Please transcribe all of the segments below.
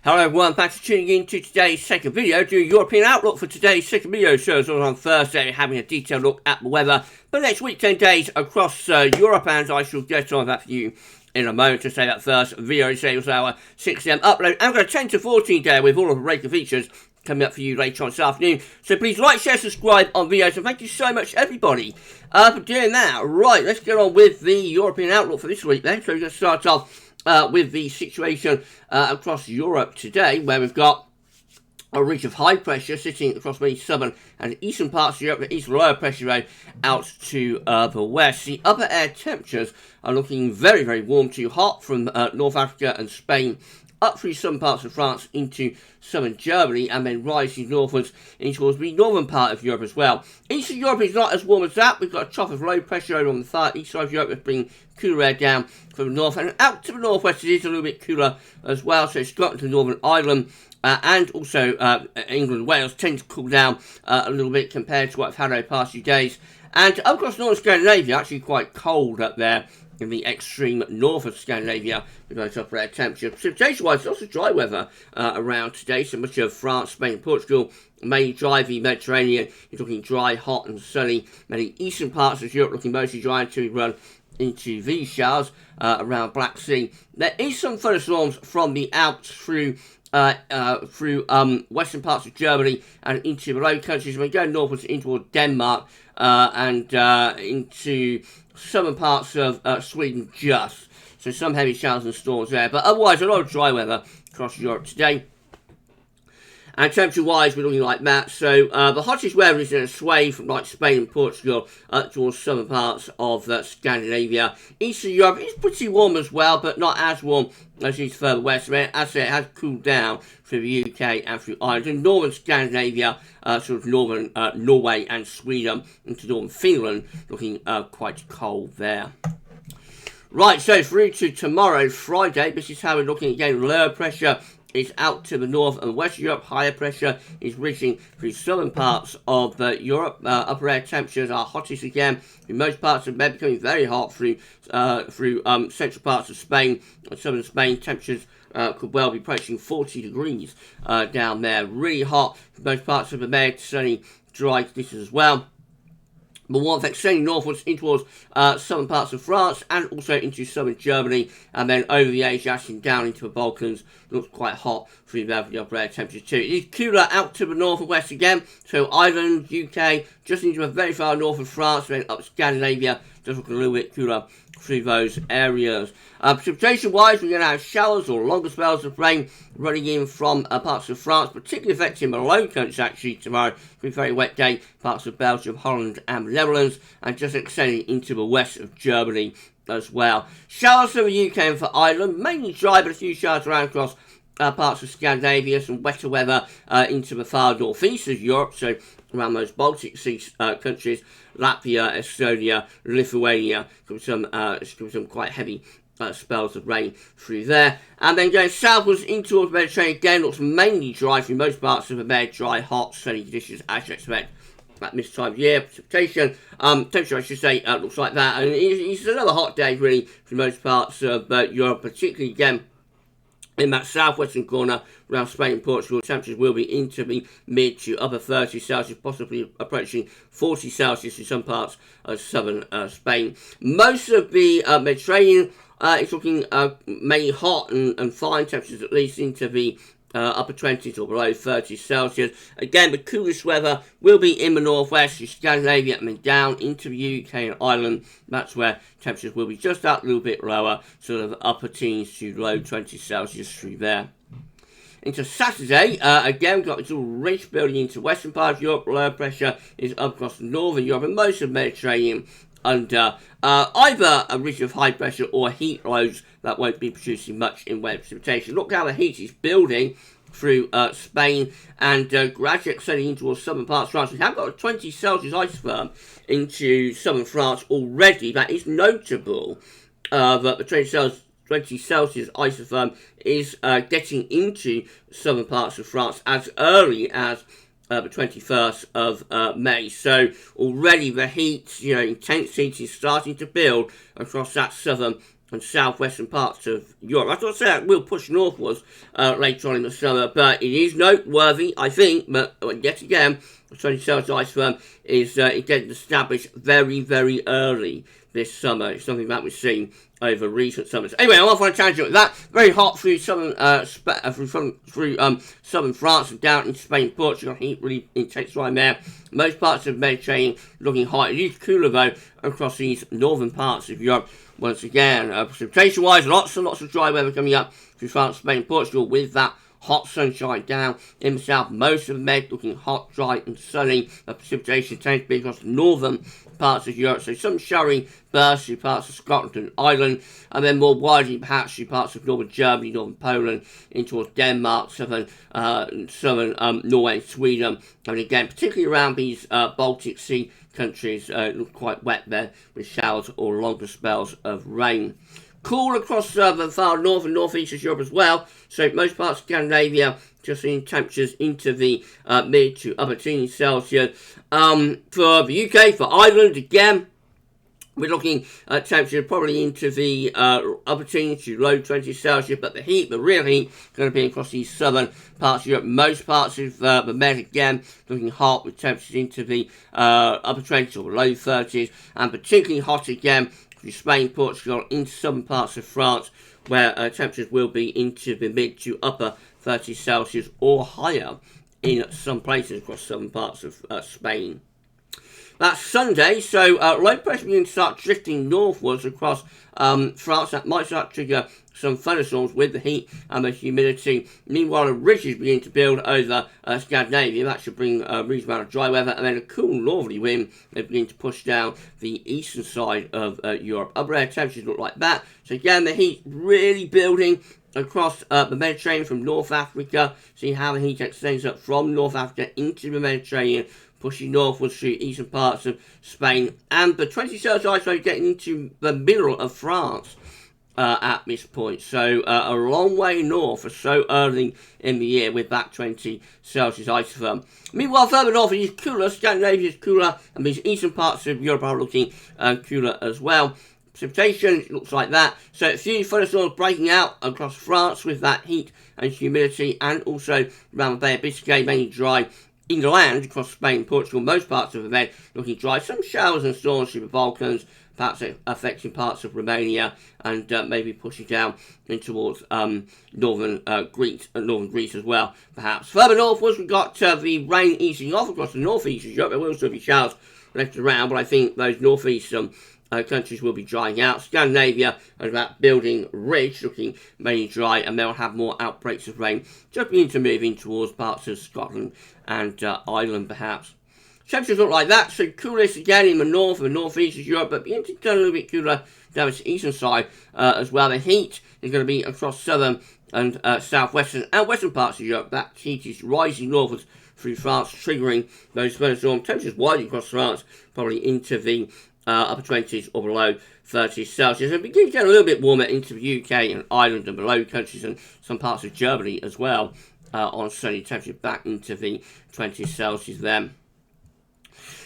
Hello everyone, thanks for tuning in to today's second video. Do European outlook for today's second video shows on Thursday, having a detailed look at the weather for the next week, 10 days across Europe, and I shall get on that for you in a moment. To say that first video today was our 6 AM upload. I'm going to 10 to 14 day with all of the regular features coming up for you later on this afternoon. So please like, share, subscribe on videos, and thank you so much everybody for doing that. Right, let's get on with the European outlook for this week then. So we're going to start off with the situation across Europe today, where we've got a ridge of high pressure sitting across many southern and eastern parts of Europe, the east lower pressure area out to the west. The upper air temperatures are looking very, very warm to hot from North Africa and Spain up through some parts of France into southern Germany, and then rising northwards into towards the northern part of Europe as well. Eastern Europe is not as warm as that. We've got a trough of low pressure over on the far east side of Europe that's bringing cooler air down from the north, and out to the northwest it is a little bit cooler as well. So Scotland to Northern Ireland and also England and Wales tend to cool down a little bit compared to what I've had over the past few days. And across northern Scandinavia, actually quite cold up there in the extreme north of Scandinavia with those upper air temperatures. Precipitation-wise, it's also dry weather around today. So much of France, Spain, Portugal, mainly dry. The Mediterranean is looking dry, hot and sunny. Many eastern parts of Europe looking mostly dry until we run into these showers around Black Sea. There is some thunderstorms from the Alps through western parts of Germany and into the Low Countries. We're going northwards into Denmark and into southern parts of Sweden just. So some heavy showers and storms there. But otherwise, a lot of dry weather across Europe today. And temperature-wise, we're looking like that. So the hottest weather is going to sway from like Spain and Portugal up towards southern parts of Scandinavia. Eastern Europe is pretty warm as well, but not as warm as it is further west. As I say, it has cooled down through the UK and through Ireland. And northern Scandinavia, sort of northern Norway and Sweden into northern Finland, looking quite cold there. Right, so through to tomorrow, Friday, this is how we're looking again. Lower pressure is out to the north and west of Europe. Higher pressure is reaching through southern parts of Europe. Upper air temperatures are hottest again. In most parts of Med becoming very hot through central parts of Spain. Southern Spain temperatures could well be approaching 40 degrees down there. Really hot in most parts of the Med. Sunny, dry conditions as well. The warmth extending northwards in towards southern parts of France and also into southern Germany, and then over the Adriatic and down into the Balkans. Looks quite hot through the upper air temperatures too. It is cooler out to the north and west again. So Ireland, UK, just into the very far north of France, then up Scandinavia, just looking a little bit cooler through those areas. Precipitation-wise, we're going to have showers or longer spells of rain running in from parts of France, particularly affecting the Low Countries actually tomorrow. It's been a very wet day, parts of Belgium, Holland and the Netherlands, and just extending into the west of Germany as well. Showers for the UK and for Ireland, mainly dry, but a few showers around across parts of Scandinavia. Some wetter weather into the far northeast of Europe, so around those Baltic Sea countries, Latvia, Estonia, Lithuania, some quite heavy spells of rain through there. And then going southwards into the Mediterranean again, looks mainly dry through most parts of the Med, dry, hot, sunny conditions as you expect at this time of year. Precipitation, temperature I should say, looks like that. And it's another hot day really for most parts of Europe, particularly again in that southwestern corner around Spain and Portugal. Temperatures will be into the mid to upper 30 Celsius, possibly approaching 40 Celsius in some parts of southern Spain. Most of the Mediterranean is looking mainly hot and fine temperatures, at least into the upper 20s or below 30 Celsius. Again, the coolest weather will be in the northwest, Scandinavia, and then down into the UK and Ireland. That's where temperatures will be just that little bit lower, sort of upper teens to low 20 Celsius through there. Into Saturday, again, we've got this little ridge building into western part of Europe. Low pressure is up across northern Europe and most of the Mediterranean under either a ridge of high pressure or heat loads that won't be producing much in way of precipitation. Look how the heat is building through Spain and gradually extending into southern parts of France. We have got a 20 Celsius isotherm into southern France already. That is notable that the 20 Celsius isotherm is getting into southern parts of France as early as the 21st of May. So already the heat, intense heat is starting to build across that southern and southwestern parts of Europe. That's not to say that will push northwards later on in the summer, but it is noteworthy, I think, but yet again, the 20 Celsius ice firm is getting established very, very early this summer. It's something that we've seen over recent summers. Anyway, I'm off on a tangent with that. Very hot through southern southern France and down into Spain, Portugal. Heat really intense right there. Most parts of the Mediterranean looking hot. It is cooler though across these northern parts of Europe. Once again, precipitation-wise, lots and lots of dry weather coming up through France, Spain, Portugal with that hot sunshine down in the south. Most of the Med looking hot, dry and sunny. Precipitation tends to be across the northern parts of Europe, so some showery bursts through parts of Scotland and Ireland, and then more widely perhaps through parts of northern Germany, northern Poland, in towards Denmark, southern Norway and Sweden, and again particularly around these Baltic Sea countries. Look quite wet there with showers or longer spells of rain. Cool across the far north and northeast of Europe as well, so most parts of Scandinavia just seeing temperatures into the mid to upper teens Celsius. For the UK, for Ireland, again, we're looking at temperatures probably into the upper teens to low 20s Celsius, but the real heat, going to be across these southern parts of Europe. Most parts of the Med, again, looking hot with temperatures into the upper 20s or low 30s, and particularly hot again through Spain, Portugal, into southern parts of France, where temperatures will be into the mid to upper 30 Celsius or higher in some places across southern parts of Spain. That's Sunday, so low pressure begins to start drifting northwards across France. That might start to trigger some thunderstorms with the heat and the humidity. Meanwhile, the ridges begin to build over Scandinavia. That should bring a reasonable amount of dry weather, and then a cool northerly wind that begin to push down the eastern side of Europe. Upper air temperatures look like that. So again, the heat really building across the Mediterranean from North Africa. See how the heat extends up from North Africa into the Mediterranean, pushing northwards through eastern parts of Spain, and the 20 Celsius ice wave getting into the middle of France at this point. So a long way north for so early in the year with that 20 Celsius ice firm. Meanwhile, further north it is cooler. Scandinavia is cooler, and these eastern parts of Europe are looking cooler as well. Precipitation looks like that. So a few thunderstorms breaking out across France with that heat and humidity, and also around the Bay of Biscay, mainly dry inland across Spain, Portugal. Most parts of the Med looking dry. Some showers and storms through the Balkans, perhaps affecting parts of Romania, and maybe pushing down in towards northern Greece as well, perhaps. Further northwards, we've got the rain easing off across the northeast of Europe. There will still be showers left around, but I think those northeastern countries will be drying out. Scandinavia and that building ridge looking mainly dry, and they'll have more outbreaks of rain just beginning to move in towards parts of Scotland and Ireland perhaps. Temperatures look like that, so coolest again in the north and northeast of Europe, but beginning to turn a little bit cooler down the eastern side as well. The heat is going to be across southern and southwestern and western parts of Europe. That heat is rising northwards through France, triggering those thunderstorm temperatures widely across France, probably into the upper 20s or below 30 Celsius, and begin to get a little bit warmer into the UK and Ireland and below countries and some parts of Germany as well on sunny temperatures back into the 20 Celsius then.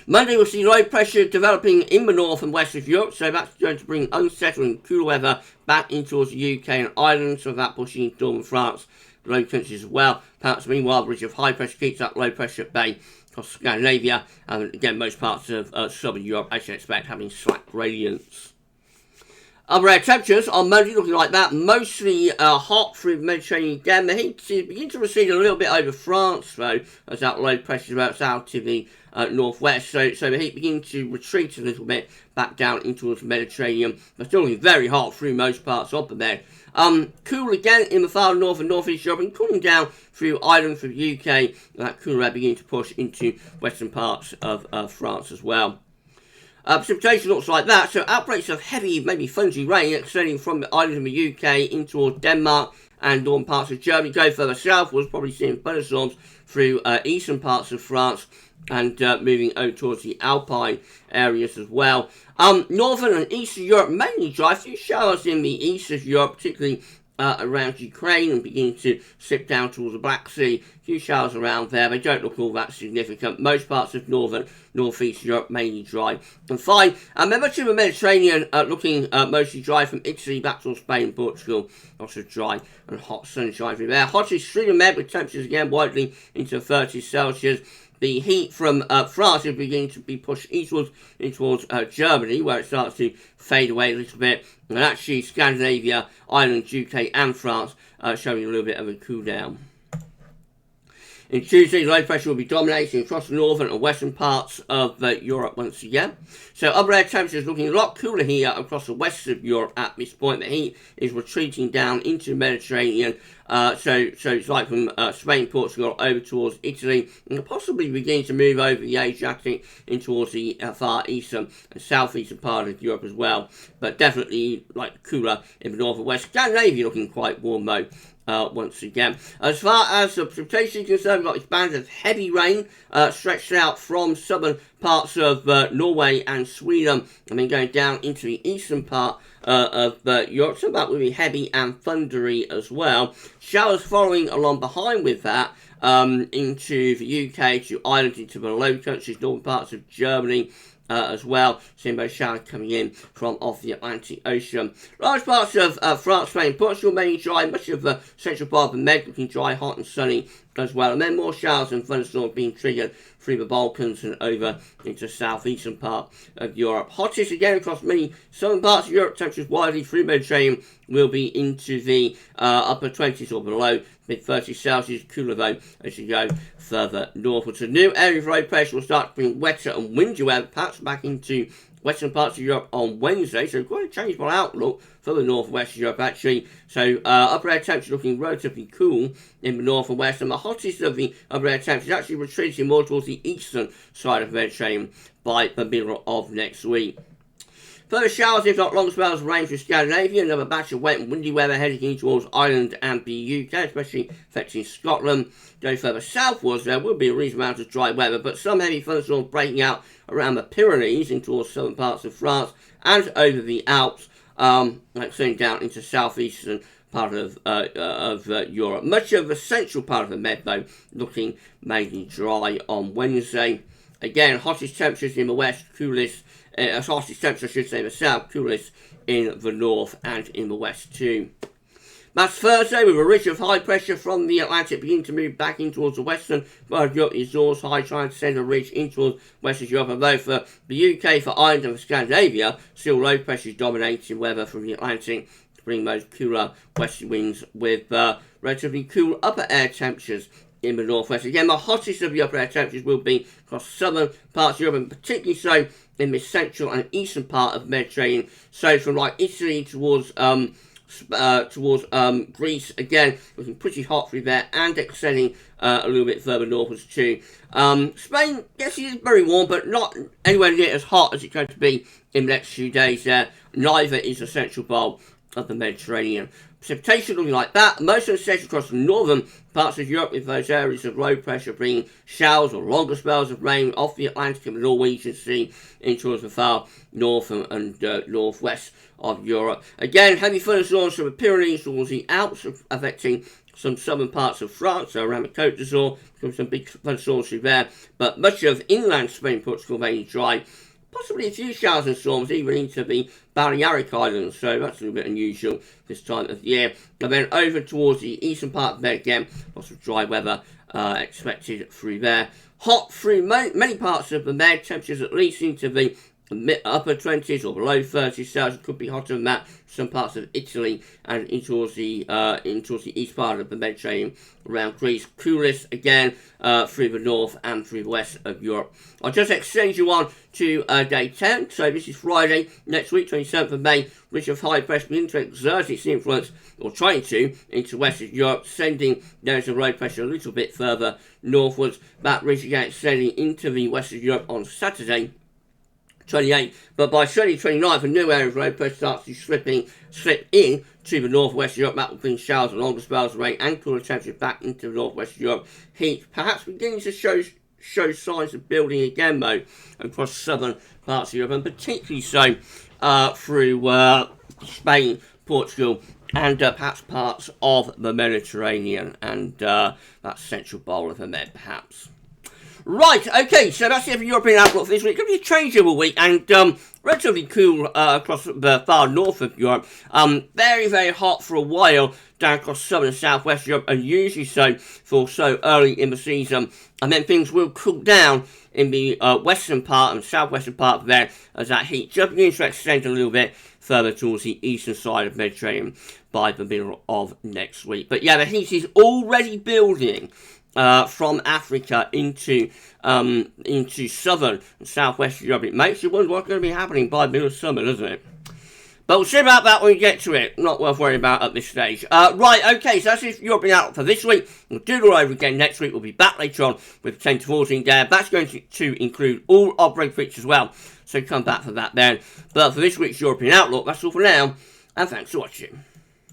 Monday we'll see low pressure developing in the north and west of Europe, so that's going to bring unsettling cooler weather back in towards the UK and Ireland, so that pushing into northern France, low countries as well. Perhaps meanwhile, the ridge of high pressure keeps that low pressure at bay across Scandinavia, and again most parts of southern Europe, as you expect, having slack gradients. Upper air temperatures on Monday looking like that, mostly hot through the Mediterranean again. The heat is beginning to recede a little bit over France though, as that low pressure moves out to the northwest, so the heat begins to retreat a little bit back into towards the Mediterranean, but still looking very hot through most parts of the Med. Cool again in the far north and northeast Europe, and cooling down through Ireland, through the UK, and that cooler air beginning to push into western parts of France as well. Precipitation looks like that, so outbreaks of heavy, maybe fungy rain extending from the islands of the UK in towards Denmark and northern parts of Germany. Go further southwards, probably seeing thunderstorms through eastern parts of France and moving over towards the Alpine areas as well. Northern and eastern Europe mainly dry. A few showers in the east of Europe, particularly around Ukraine and beginning to slip down towards the Black Sea. A few showers around there. They don't look all that significant. Most parts of northeast Europe mainly dry and fine. And much of the Mediterranean looking mostly dry from Italy back towards Spain and Portugal. Also dry and hot sunshine through there. Hottest through the Med with temperatures again widely into 30 Celsius. The heat from France is beginning to be pushed eastwards in towards Germany, where it starts to fade away a little bit. And actually, Scandinavia, Ireland, UK, and France showing a little bit of a cool down. In Tuesday, low pressure will be dominating across the northern and western parts of Europe once again. So upper air temperatures looking a lot cooler here across the west of Europe at this point. The heat is retreating down into the Mediterranean. So it's like from Spain, Portugal over towards Italy, and possibly beginning to move over the Adriatic in towards the far eastern and southeastern part of Europe as well. But definitely like cooler in the north and west. Scandinavia looking quite warm though. Once again. As far as the precipitation is concerned, we've got this band of heavy rain stretched out from southern parts of Norway and Sweden, and then going down into the eastern part of Europe. So that will be heavy and thundery as well. Showers following along behind with that into the UK, to Ireland, into the Low Countries, northern parts of Germany. As well, seeing those showers coming in from off the Atlantic Ocean. Large parts of France, Spain, Portugal mainly dry. Much of the central part of the Med looking dry, hot and sunny as well. And then more showers and thunderstorms being triggered through the Balkans and over into the southeastern part of Europe. Hottest again across many southern parts of Europe. Temperatures widely through the Mediterranean will be into the upper 20s or below, mid 30 Celsius. Cooler though as you go further northwards. A new area of low pressure will start to bring wetter and windier weather patterns back into western parts of Europe on Wednesday, so quite a changeable outlook for the northwest of Europe actually. So upper air temperature looking relatively cool in the north and west, and the hottest of the upper air temperatures actually retreating more towards the eastern side of the Mediterranean by the middle of next week. Further showers, if not long spells of rain for Scandinavia. Another batch of wet and windy weather heading in towards Ireland and the UK, especially affecting Scotland. Going further southwards, there will be a reasonable amount of dry weather, but some heavy thunderstorms breaking out around the Pyrenees in towards southern parts of France and over the Alps, extending down into southeastern part of Europe. Much of the central part of the Med, though, looking mainly dry on Wednesday. Again, hottest temperatures in the west, coolest. Hottest temperature, I should say, in the south, coolest in the north and in the west too. That's Thursday, with a ridge of high pressure from the Atlantic beginning to move back in towards the western part of Europe. Is North High trying to send a ridge in towards western Europe, although for the UK, for Ireland and for Scandinavia, still low pressure is dominating weather from the Atlantic to bring those cooler westerly winds with relatively cool upper air temperatures in the northwest. Again, the hottest of the upper air temperatures will be across southern parts of Europe, and particularly so in the central and eastern part of the Mediterranean. So from like Italy towards Greece, again looking pretty hot through there, and extending a little bit further northwards too. Spain, yes, it is very warm, but not anywhere near as hot as it's going to be in the next few days there. Neither is the central part of the Mediterranean. Precipitation looking like that. Most of the stations across the northern parts of Europe, with those areas of low pressure bringing showers or longer spells of rain off the Atlantic and the Norwegian Sea in towards the far north and northwest of Europe. Again, heavy thunderstorms from the Pyrenees towards the Alps, affecting some southern parts of France, so around the Côte d'Azur, some big thunderstorms through there. But much of inland Spain, Portugal, mainly dry. Possibly a few showers and storms even into the Balearic Islands, so that's a little bit unusual this time of year. And then over towards the eastern part of Med again, lots of dry weather expected through there. Hot through many parts of the Med, temperatures at least into the upper 20s or below 30 Celsius. Could be hotter than that. Some parts of Italy and in towards the east part of the Mediterranean around Greece. Coolest again through the north and through the west of Europe. I'll just extend you on to day 10. So this is Friday next week, 27th of May. Ridge of high pressure beginning to exert its influence, or trying to, into western Europe, sending areas of low pressure a little bit further northwards. That ridge again extending into the western Europe on Saturday, 28, but by Sunday 29th, a new area of low pressure starts to slip in to the northwest Europe. That will bring showers and longer spells of rain and cooler temperatures back into the northwest Europe. Heat perhaps beginning to show signs of building again, though, across southern parts of Europe, and particularly so through Spain, Portugal, and perhaps parts of the Mediterranean and that central bowl of the Med, perhaps. Right, okay, so that's it for European outlook for this week. It's going to be a changeable week and relatively cool across the far north of Europe. Very, very hot for a while down across southern and southwest Europe, and usually so for so early in the season. And then things will cool down in the western part and southwestern part of there as that heat just begins to extend a little bit further towards the eastern side of the Mediterranean by the middle of next week. But yeah, the heat is already building from Africa into southern and southwest Europe. It makes you wonder what's going to be happening by the middle of summer, doesn't it? But we'll see about that when we get to it. Not worth worrying about at this stage. Right, okay, so that's it for European outlook for this week. We'll do it all over again next week. We'll be back later on with 10 to 14 Gab. That's going to include all our break fix as well. So come back for that then. But for this week's European outlook, that's all for now. And thanks for watching.